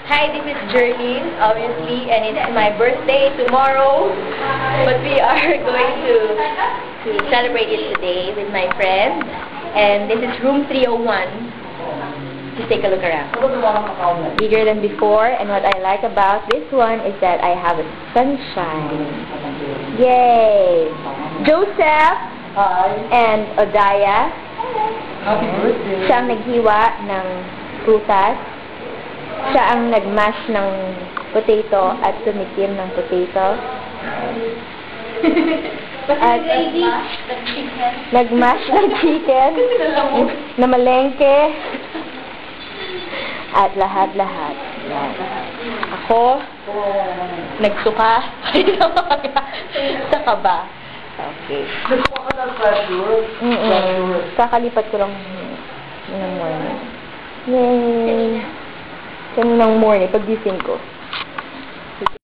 Hi, this is Jerlyn, obviously, and it's my birthday tomorrow. But we are going to celebrate it today with my friends. And this is room 301. Just take a look around. Bigger than before, and what I like about this one is that I have a sunshine. Yay! Joseph and Odaya. Happy birthday! Siya ang naghiwa ng prutas. Siya ang nagmash ng potato at tumikim ng potato. At nagmash ng chicken na malengke at lahat-lahat. Ako, nagsuka sa kaba. Okay. Kakalipat ko lang ng morning. Yay! Kaninang morning, pag-gising ko.